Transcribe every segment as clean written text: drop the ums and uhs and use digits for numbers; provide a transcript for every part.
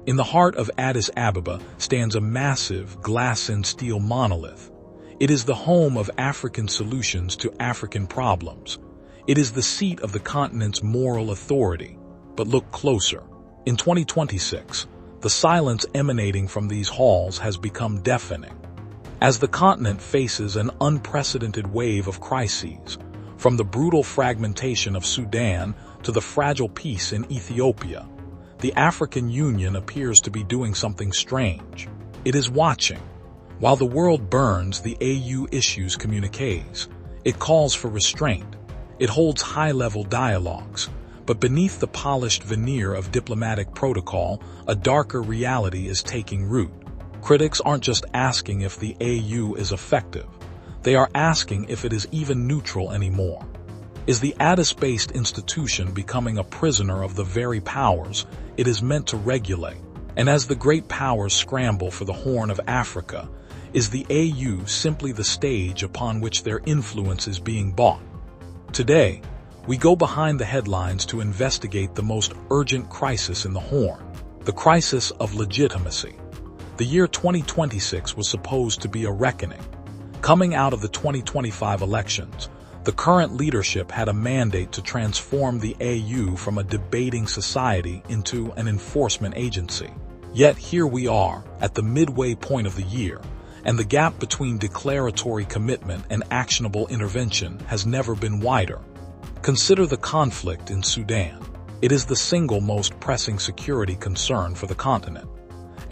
In the heart of Addis Ababa stands a massive glass and steel monolith. It is the home of African solutions to African problems. It is the seat of the continent's moral authority. But look closer. In 2026, the silence emanating from these halls has become deafening. As the continent faces an unprecedented wave of crises, from the brutal fragmentation of Sudan to the fragile peace in Ethiopia, the African Union appears to be doing something strange. It is watching. While the world burns, the AU issues communiques. It calls for restraint. It holds high-level dialogues. But beneath the polished veneer of diplomatic protocol, a darker reality is taking root. Critics aren't just asking if the AU is effective. They are asking if it is even neutral anymore. Is the Addis-based institution becoming a prisoner of the very powers it is meant to regulate? And as the great powers scramble for the Horn of Africa, is the AU simply the stage upon which their influence is being bought? Today, we go behind the headlines to investigate the most urgent crisis in the Horn, the crisis of legitimacy. The year 2026 was supposed to be a reckoning. Coming out of the 2025 elections, the current leadership had a mandate to transform the AU from a debating society into an enforcement agency. Yet here we are, at the midway point of the year, and the gap between declaratory commitment and actionable intervention has never been wider. Consider the conflict in Sudan. It is the single most pressing security concern for the continent.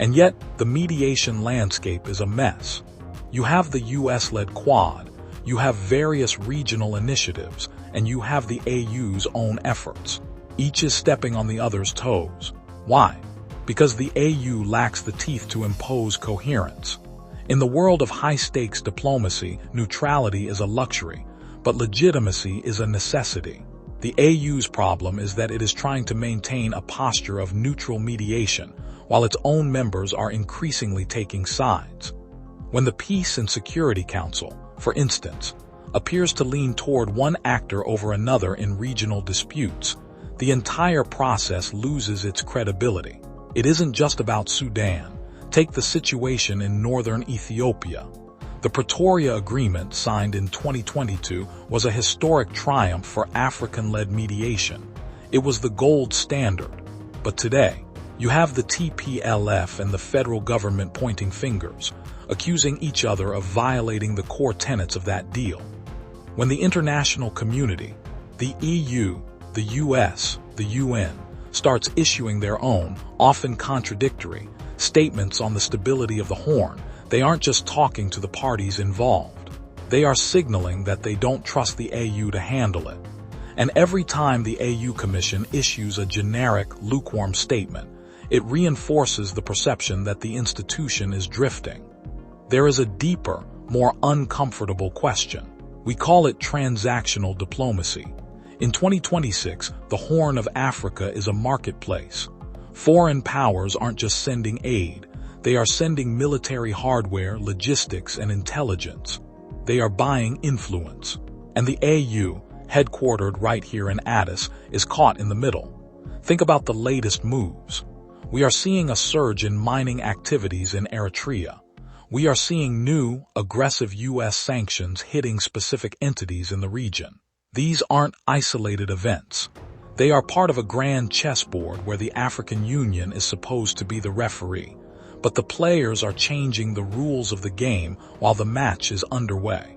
And yet, the mediation landscape is a mess. You have the US-led Quad, you have various regional initiatives, and you have the AU's own efforts. Each is stepping on the other's toes. Why? Because the AU lacks the teeth to impose coherence. In the world of high-stakes diplomacy, neutrality is a luxury, but legitimacy is a necessity. The AU's problem is that it is trying to maintain a posture of neutral mediation, while its own members are increasingly taking sides. When the Peace and Security Council, for instance, appears to lean toward one actor over another in regional disputes, the entire process loses its credibility. It isn't just about Sudan. Take the situation in northern Ethiopia. The Pretoria Agreement, signed in 2022, was a historic triumph for African-led mediation. It was the gold standard. But today, you have the TPLF and the federal government pointing fingers, accusing each other of violating the core tenets of that deal. When the international community, the EU, the US, the UN, starts issuing their own, often contradictory, statements on the stability of the Horn, they aren't just talking to the parties involved. They are signaling that they don't trust the AU to handle it. And every time the AU Commission issues a generic, lukewarm statement, it reinforces the perception that the institution is drifting. There is a deeper, more uncomfortable question. We call it transactional diplomacy. In 2026, the Horn of Africa is a marketplace. Foreign powers aren't just sending aid. They are sending military hardware, logistics, and intelligence. They are buying influence. And the AU, headquartered right here in Addis, is caught in the middle. Think about the latest moves. We are seeing a surge in mining activities in Eritrea. We are seeing new, aggressive U.S. sanctions hitting specific entities in the region. These aren't isolated events. They are part of a grand chessboard where the African Union is supposed to be the referee. But the players are changing the rules of the game while the match is underway.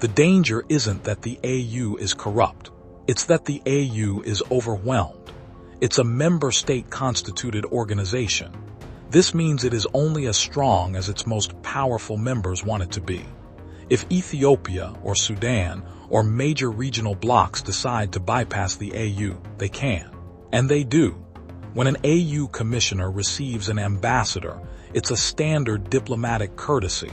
The danger isn't that the AU is corrupt. It's that the AU is overwhelmed. It's a member state-constituted organization. This means it is only as strong as its most powerful members want it to be. If Ethiopia or Sudan or major regional blocs decide to bypass the AU, they can. And they do. When an AU commissioner receives an ambassador, it's a standard diplomatic courtesy.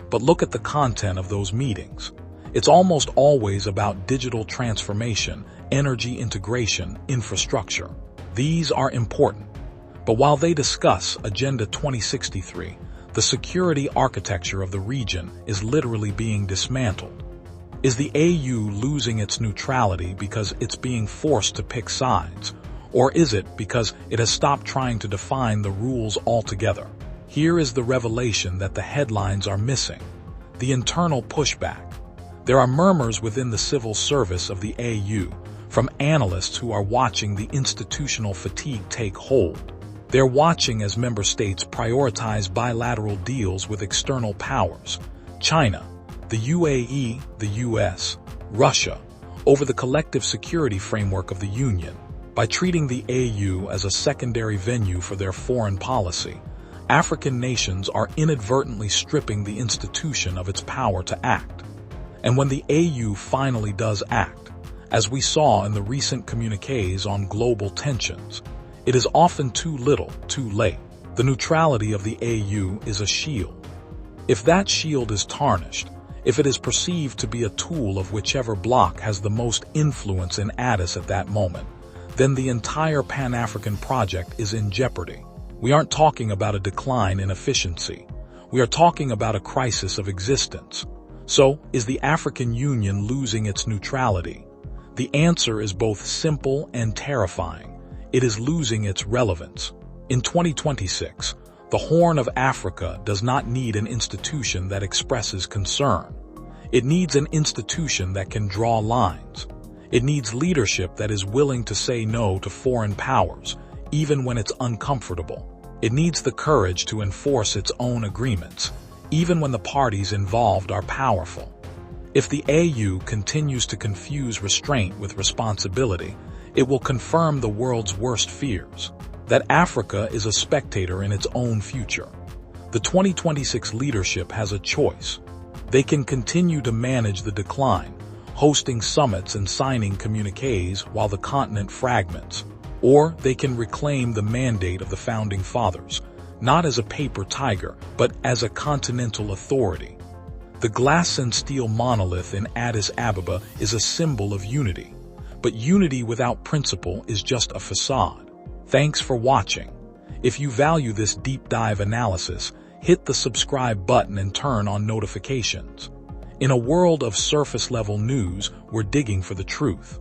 But look at the content of those meetings. It's almost always about digital transformation, energy integration, infrastructure. These are important. But while they discuss Agenda 2063, the security architecture of the region is literally being dismantled. Is the AU losing its neutrality because it's being forced to pick sides? Or is it because it has stopped trying to define the rules altogether? Here is the revelation that the headlines are missing: the internal pushback. There are murmurs within the civil service of the AU, from analysts who are watching the institutional fatigue take hold. They're watching as member states prioritize bilateral deals with external powers, China, the UAE, the US, Russia, over the collective security framework of the Union. By treating the AU as a secondary venue for their foreign policy, African nations are inadvertently stripping the institution of its power to act. And when the AU finally does act, as we saw in the recent communiques on global tensions, it is often too little, too late. The neutrality of the AU is a shield. If that shield is tarnished, if it is perceived to be a tool of whichever bloc has the most influence in Addis at that moment, then the entire Pan-African project is in jeopardy. We aren't talking about a decline in efficiency. We are talking about a crisis of existence. So, is the African Union losing its neutrality? The answer is both simple and terrifying. It is losing its relevance. In 2026, the Horn of Africa does not need an institution that expresses concern. It needs an institution that can draw lines. It needs leadership that is willing to say no to foreign powers, even when it's uncomfortable. It needs the courage to enforce its own agreements, even when the parties involved are powerful. If the AU continues to confuse restraint with responsibility, it will confirm the world's worst fears, that Africa is a spectator in its own future. The 2026 leadership has a choice. They can continue to manage the decline, hosting summits and signing communiques while the continent fragments, or they can reclaim the mandate of the Founding Fathers, not as a paper tiger, but as a continental authority. The glass and steel monolith in Addis Ababa is a symbol of unity, but unity without principle is just a facade. Thanks for watching. If you value this deep dive analysis, hit the subscribe button and turn on notifications. In a world of surface-level news, we're digging for the truth.